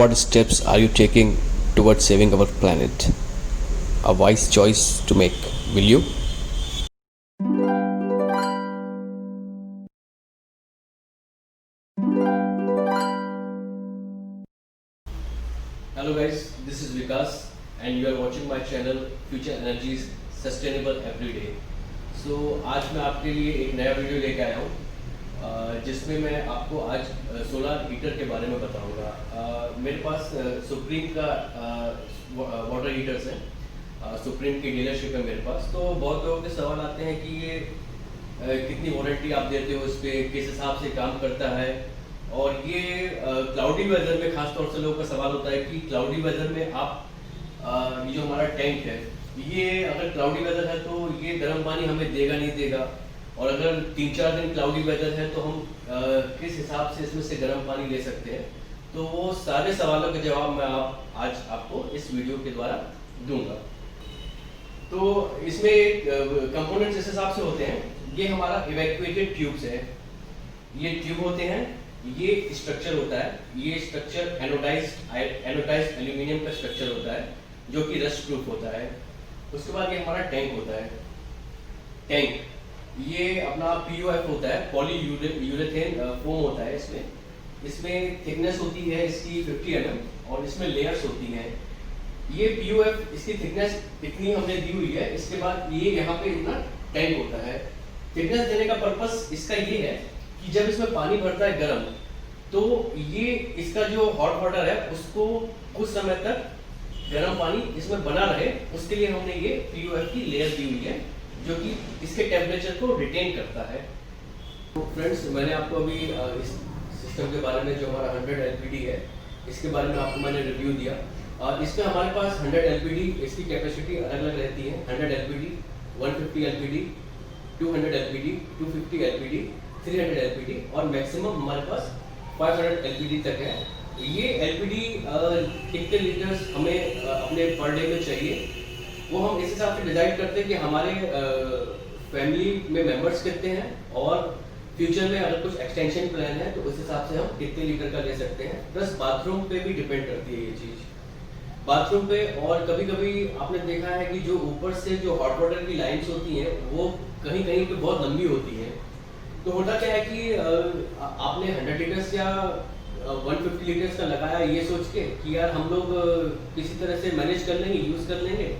what steps are you taking towards saving our planet? A wise choice to make, will you? Hello guys, this is Vikas and you are watching my channel Future Energies Sustainable Everyday. So आज मैं आपके लिए एक नया video लेके आया हूँ जिसमें मैं आपको आज सोलर हीटर के बारे में बताऊँगा। मेरे पास सुप्रीम का वाटर हीटर्स हैं, सुप्रीम की डीलरशिप है मेरे पास। तो बहुत लोगों के सवाल आते हैं कि ये कितनी वारंटी आप देते हो, इस पर किस हिसाब से काम करता है। और ये क्लाउडी वेदर में खास तौर से लोगों का सवाल होता है कि क्लाउडी वेदर में आप ये जो हमारा टैंक है, ये अगर क्लाउडी वेदर है तो ये गर्म पानी हमें देगा नहीं देगा, और अगर 3-4 दिन क्लाउडी वेदर है तो हम किस हिसाब से इसमें से गर्म पानी ले सकते हैं। तो वो सारे सवालों के जवाब मैं आज आपको इस वीडियो के द्वारा दूंगा। तो इसमें कंपोनेंट्स इस हिसाब से होते हैं। ये हमारा इवैक्यूएटेड ट्यूब्स है, ये ट्यूब होते हैं, ये स्ट्रक्चर होता है, ये स्ट्रक्चर एनोडाइज्ड एल्यूमिनियम का स्ट्रक्चर होता है जो कि रस्ट प्रूफ होता है। उसके बाद ये हमारा टैंक होता है। टैंक ये अपना PUF होता है, पॉली यूरेथेन फोम होता है। इसमें थिकनेस होती है इसकी 50 mm और इसमें लेयर्स होती हैं। ये PUF इसकी थिकनेस इतनी हमने दी हुई है। इसके बाद ये यहाँ पे इतना टैंक होता है। थिकनेस देने का पर्पस इसका ये है कि जब इसमें पानी भरता है गर्म, तो ये इसका जो हॉट वाटर है उसको कुछ समय तक गर्म पानी इसमें बना रहे, उसके लिए हमने ये PUF की लेयर दी हुई है जो कि इसके टेम्परेचर को रिटेन करता है। तो फ्रेंड्स, मैंने आपको अभी इस सिस्टम के बारे में, जो हमारा 100 LPD है, इसके बारे में आपको मैंने रिव्यू दिया। इसमें हमारे पास 100 LPD, इसकी कैपेसिटी अलग अलग रहती है। 100 LPD, 150 LPD, 200 LPD, 250 LPD, 300 LPD और मैक्सिमम हमारे पास 500 LPD तक है। ये LPD कितने लीटर्स हमें अपने पर डे में चाहिए, वो हम इस हिसाब से डिसाइड करते हैं कि हमारे फैमिली में मेंबर्स कितने हैं और फ्यूचर में अगर कुछ एक्सटेंशन प्लान है तो उस हिसाब से हम कितने लीटर का ले सकते हैं। प्लस बाथरूम पे भी डिपेंड करती है ये चीज़, बाथरूम पे। और कभी कभी आपने देखा है कि जो ऊपर से जो हॉट वाटर की लाइन्स होती हैं वो कहीं कहीं पे बहुत लंबी होती हैं। तो होता क्या है कि आपने 100 लीटर्स या 150 लीटर्स का लगाया ये सोच के कि यार हम लोग किसी तरह से मैनेज कर लेंगे, यूज़ कर लेंगे।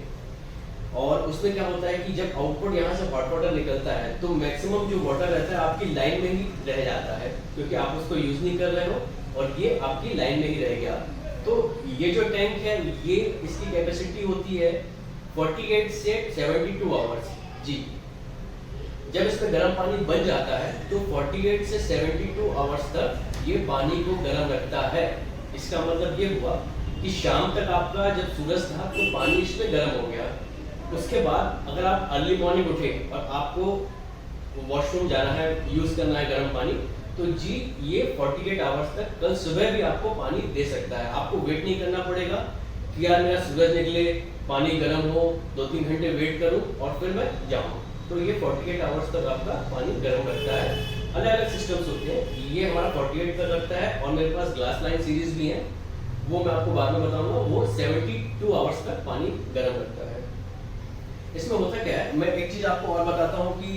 और उसमें क्या होता है कि जब आउटपुट यहाँ से हॉट वाटर निकलता है तो मैक्सिमम जो वाटर रहता है आपकी लाइन में ही रह जाता है, क्योंकि आप उसको यूज़ नहीं कर रहे हो और ये आपकी लाइन में ही रह गया। तो ये जो टैंक है, ये इसकी कैपेसिटी होती है 48 से 72 आवर्स जी। जब इसमें गर्म पानी बन जाता है तो 48 से 72 आवर्स तक ये पानी को गर्म रखता है। इसका मतलब ये हुआ कि शाम तक आपका जब सूरज था तो पानी इसमें गर्म हो गया। उसके बाद अगर आप अर्ली मॉर्निंग उठे और आपको वॉशरूम जाना है, यूज़ करना है गर्म पानी, तो जी ये 48 आवर्स तक कल सुबह भी आपको पानी दे सकता है। आपको वेट नहीं करना पड़ेगा कि यार मेरा सूरज निकले, पानी गर्म हो, 2-3 घंटे वेट करूं और फिर मैं जाऊं। तो ये 48 आवर्स तक आपका पानी गर्म रखता है। अलग अलग सिस्टम्स होते हैं, ये हमारा 48 तक रखता है। और मेरे पास ग्लास लाइन सीरीज भी है, वो मैं आपको बाद में बताऊंगा। वो 72 आवर्स तक पानी गर्म रखता है। इसमें होता क्या है, मैं एक चीज़ आपको और बताता हूँ कि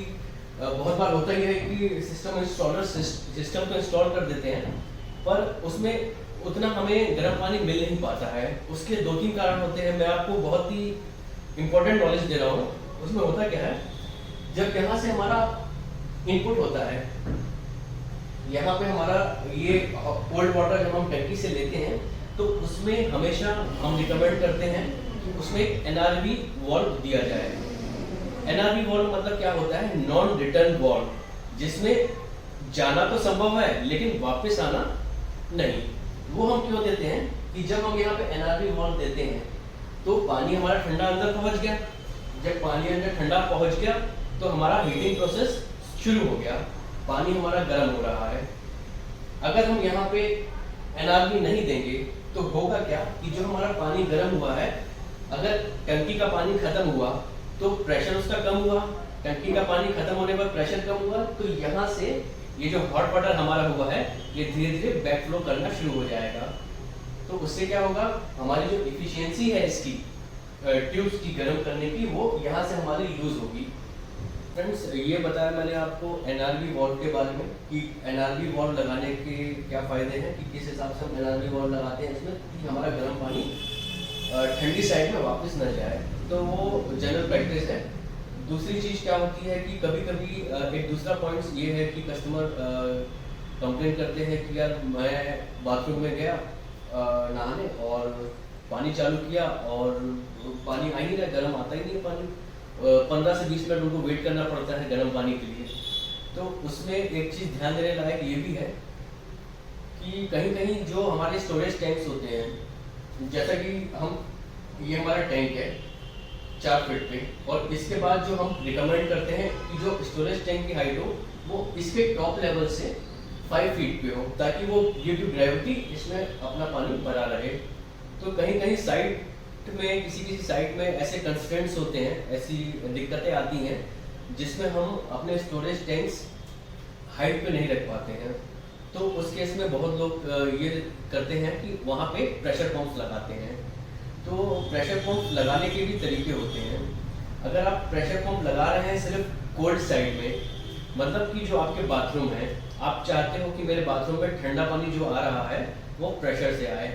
बहुत बार होता ही है कि सिस्टम इंस्टॉलर सिस्टम को इंस्टॉल कर देते हैं, पर उसमें उतना हमें गर्म पानी मिल नहीं पाता है। उसके 2-3 कारण होते हैं। मैं आपको बहुत ही इंपॉर्टेंट नॉलेज दे रहा हूँ। उसमें होता क्या है, जब यहाँ से हमारा इनपुट होता है, यहाँ पे हमारा ये कोल्ड वाटर जब हम टंकी से लेते हैं तो उसमें हमेशा हम रिकमेंड करते हैं कि उसमें NRV वाल्व दिया जाए। NRV वाल्व मतलब क्या होता है, नॉन रिटर्न वाल्व, जिसमें जाना तो संभव है लेकिन वापस आना नहीं। वो हम क्यों देते हैं कि जब हम यहाँ पे NRV वाल्व देते हैं तो पानी हमारा ठंडा अंदर पहुँच गया। जब पानी अंदर ठंडा पहुँच गया तो हमारा हीटिंग प्रोसेस शुरू हो गया, पानी हमारा गर्म हो रहा है। अगर हम यहाँ पे NRV नहीं देंगे तो होगा क्या कि जो हमारा पानी गर्म हुआ है, अगर टंकी का पानी खत्म हुआ तो प्रेशर उसका कम हुआ, टंकी का पानी खत्म होने पर प्रेशर कम हुआ, तो यहाँ से ये जो हॉट वाटर हमारा हुआ है ये धीरे धीरे बैक फ्लो करना शुरू हो जाएगा। तो उससे क्या होगा, हमारी जो इफिशियंसी है इसकी ट्यूब्स की गर्म करने की, वो यहाँ से हमारी यूज़ होगी। फ्रेंड्स, ये बताया मैंने आपको एनआरवी वॉल्व के बारे में कि एनआरवी वॉल्व लगाने के क्या फ़ायदे हैं, कि किस हिसाब से हम एनआरवी वॉल्व लगाते हैं इसमें कि हमारा गर्म पानी ठंडी साइड में वापस न जाए। तो वो जनरल प्रैक्टिस है। दूसरी चीज़ क्या होती है कि कभी कभी एक दूसरा पॉइंट्स ये है कि कस्टमर कंप्लेन करते हैं कि यार मैं बाथरूम में गया नहाने और पानी चालू किया और पानी आ ही नहीं रहा, गर्म आता ही नहीं है पानी, 15 से 20 मिनट उनको वेट करना पड़ता है गर्म पानी के लिए। तो उसमें एक चीज़ ध्यान देने लायक ये भी है कि कहीं कहीं जो हमारे स्टोरेज टैंक्स होते हैं, जैसा कि ये हमारा टैंक है 4 फीट पे, और इसके बाद जो हम रिकमेंड करते हैं कि जो स्टोरेज टैंक की हाइट हो वो इसके टॉप लेवल से 5 फीट पे हो, ताकि वो ड्यू टू ग्रेविटी इसमें अपना पानी भरा रहे। तो कहीं कहीं साइट में किसी साइट में ऐसे कंस्ट्रेंट्स होते हैं, ऐसी दिक्कतें आती हैं जिसमें हम अपने स्टोरेज टैंक्स हाइट पे नहीं रख पाते हैं। तो उस केस में बहुत लोग ये करते हैं कि वहाँ पे प्रेशर पंप्स लगाते हैं। तो प्रेशर पंप लगाने के भी तरीके होते हैं। अगर आप प्रेशर पंप लगा रहे हैं सिर्फ कोल्ड साइड में, मतलब कि जो आपके बाथरूम है, आप चाहते हो कि मेरे बाथरूम में ठंडा पानी जो आ रहा है वो प्रेशर से आए,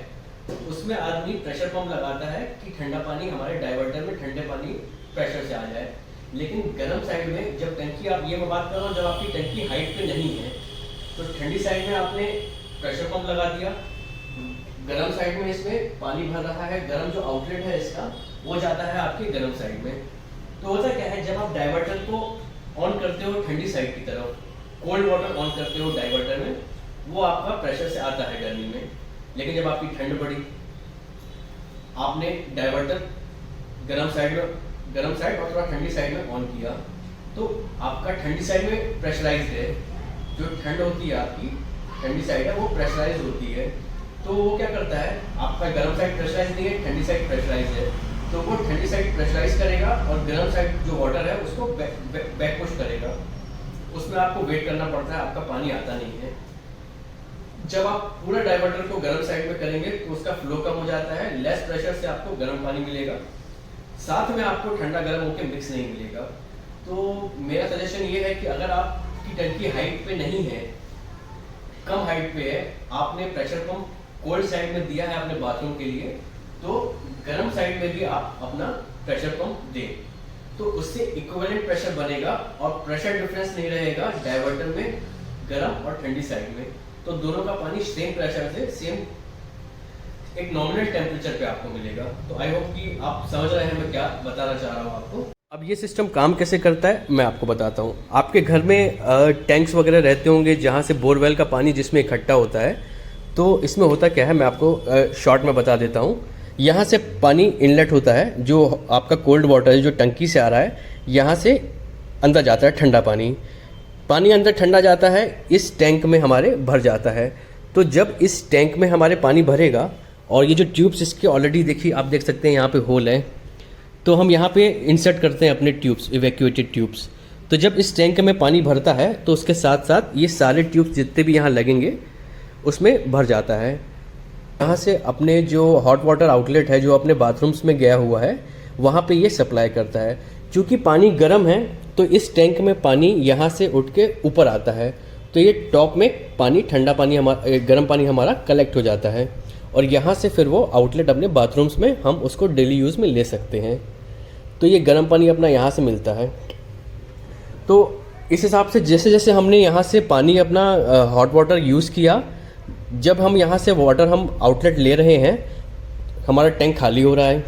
तो उसमें आदमी प्रेशर पंप लगाता है कि ठंडा पानी हमारे डाइवर्टर में ठंडे पानी प्रेशर से आ जाए। लेकिन गर्म साइड में जब टंकी, आप ये मैं बात कर रहा हूँ जब आपकी टंकी हाइट पे नहीं है, तो ठंडी साइड में आपने प्रेशर पंप लगा दिया, गर्म साइड में इसमें पानी भर रहा है, गर्म जो आउटलेट है इसका वो जाता है आपके गर्म साइड में। तो होता क्या है, जब आप डाइवर्टर को ऑन करते हो ठंडी साइड की तरफ, कोल्ड वाटर ऑन करते हो डाइवर्टर में, वो आपका प्रेशर से आता है गर्मी में। लेकिन जब आपकी ठंड बढ़ी, आपने डाइवर्टर गर्म साइड और थोड़ा ठंडी साइड में ऑन किया, तो आपका ठंडी साइड में प्रेशराइज्ड है, जो ठंड होती है आपकी ठंडी साइड है वो प्रेशराइज होती है। तो वो क्या करता है, आपका गर्म साइड प्रेशराइज नहीं है, ठंडी साइड प्रेशराइज है, तो वो ठंडी साइड प्रेशराइज करेगा और गर्म साइड जो वाटर है उसको बैक पुश करेगा। उसमें आपको वेट करना पड़ता है, आपका पानी आता नहीं है। जब आप पूरा डाइवर्टर को गर्म साइड में करेंगे तो उसका फ्लो कम हो जाता है, लेस प्रेशर से आपको गर्म पानी मिलेगा, साथ में आपको ठंडा गर्म होकर मिक्स नहीं मिलेगा। तो मेरा सजेशन ये है कि अगर आपकी टंकी हाइट पे नहीं है, कम हाइट पे है, आपने प्रेशर पंप कोल्ड साइड में दिया है अपने बाथरूम के लिए, तो गर्म साइड में भी आप अपना प्रेशर पंप दें, तो उससे इक्विवेलेंट प्रेशर बनेगा और प्रेशर डिफरेंस नहीं रहेगा डाइवर्टर में गर्म और ठंडी साइड में। तो दोनों का पानी सेम प्रेशर से सेम एक नॉमिनल टेम्परेचर पे आपको मिलेगा। तो आई होप कि आप समझ रहे हैं मैं क्या बताना चाह रहा हूँ आपको। अब ये सिस्टम काम कैसे करता है मैं आपको बताता हूँ। आपके घर में टैंक्स वगैरह रहते होंगे जहाँ से बोरवेल का पानी जिसमें इकट्ठा होता है। तो इसमें होता क्या है मैं आपको शॉर्ट में बता देता हूँ। यहाँ से पानी इनलेट होता है, जो आपका कोल्ड वाटर है जो टंकी से आ रहा है, यहाँ से अंदर जाता है ठंडा पानी। पानी अंदर ठंडा जाता है, इस टैंक में हमारे भर जाता है। तो जब इस टैंक में हमारे पानी भरेगा, और ये जो ट्यूब्स इसके ऑलरेडी देखिए आप देख सकते हैं यहाँ पे होल है, तो हम यहाँ पे इंसर्ट करते हैं अपने ट्यूब्स, इवैक्यूएटेड ट्यूब्स। तो जब इस टैंक में पानी भरता है तो उसके साथ साथ ये सारे ट्यूब्स जितने भी यहाँ लगेंगे उसमें भर जाता है। यहाँ से अपने जो हॉट वाटर आउटलेट है जो अपने बाथरूम्स में गया हुआ है वहाँ पे ये सप्लाई करता है। चूँकि पानी गर्म है तो इस टैंक में पानी यहाँ से उठ के ऊपर आता है, तो ये टॉप में पानी ठंडा पानी हमारा गर्म पानी हमारा कलेक्ट हो जाता है, और यहाँ से फिर वो आउटलेट अपने बाथरूम्स में हम उसको डेली यूज़ में ले सकते हैं। तो ये गर्म पानी अपना यहाँ से मिलता है। तो इस हिसाब से जैसे जैसे हमने यहाँ से पानी अपना हॉट वाटर यूज़ किया, जब हम यहाँ से वाटर हम आउटलेट ले रहे हैं, हमारा टैंक खाली हो रहा है,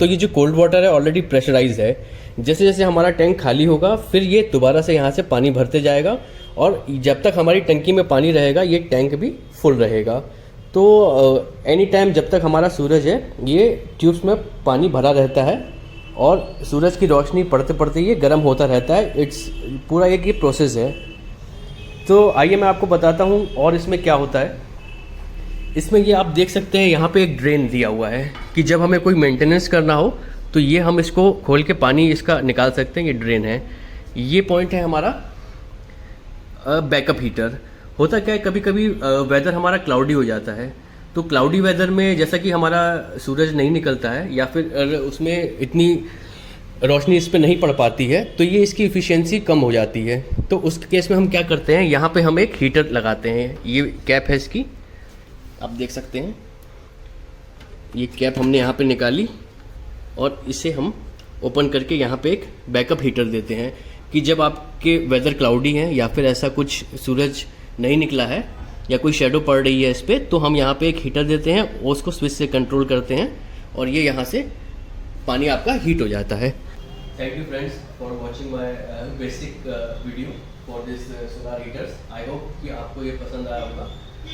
तो ये जो कोल्ड वाटर है ऑलरेडी प्रेशराइज है। जैसे जैसे हमारा टैंक खाली होगा फिर ये दोबारा से यहाँ से पानी भरते जाएगा, और जब तक हमारी टंकी में पानी रहेगा ये टैंक भी फुल रहेगा। तो एनी टाइम जब तक हमारा सूरज है ये ट्यूब्स में पानी भरा रहता है, और सूरज की रोशनी पड़ते पड़ते ये गर्म होता रहता है। इट्स पूरा एक ये प्रोसेस है। तो आइए मैं आपको बताता हूँ और इसमें क्या होता है। इसमें ये आप देख सकते हैं यहाँ पे एक ड्रेन दिया हुआ है कि जब हमें कोई मेंटेनेंस करना हो तो ये हम इसको खोल के पानी इसका निकाल सकते हैं। ये ड्रेन है। ये पॉइंट है हमारा बैकअप हीटर। होता क्या है, कभी कभी वेदर हमारा क्लाउडी हो जाता है, तो क्लाउडी वेदर में जैसा कि हमारा सूरज नहीं निकलता है या फिर उसमें इतनी रोशनी इस पे नहीं पड़ पाती है, तो ये इसकी इफ़िशियंसी कम हो जाती है। तो उस केस में हम क्या करते हैं, यहाँ पे हम एक हीटर लगाते हैं। ये कैप है इसकी, आप देख सकते हैं। ये कैप हमने यहाँ पे निकाली और इसे हम ओपन करके यहाँ पे एक बैकअप हीटर देते हैं कि जब आपके वेदर क्लाउडी है या फिर ऐसा कुछ सूरज नहीं निकला है या कोई शेडो पड़ रही है इस पर, तो हम यहाँ पे एक हीटर देते हैं और उसको स्विच से कंट्रोल करते हैं और ये यहाँ से पानी आपका हीट हो जाता है। Thank you friends for watching my basic video for this solar heaters. I hope कि आपको ये पसंद आया होगा।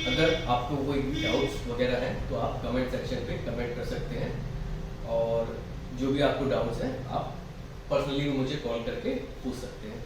अगर आपको कोई डाउट्स वगैरह हैं तो आप कमेंट सेक्शन पे कमेंट कर सकते हैं, और जो भी आपको डाउट्स हैं आप पर्सनली मुझे कॉल करके पूछ सकते हैं।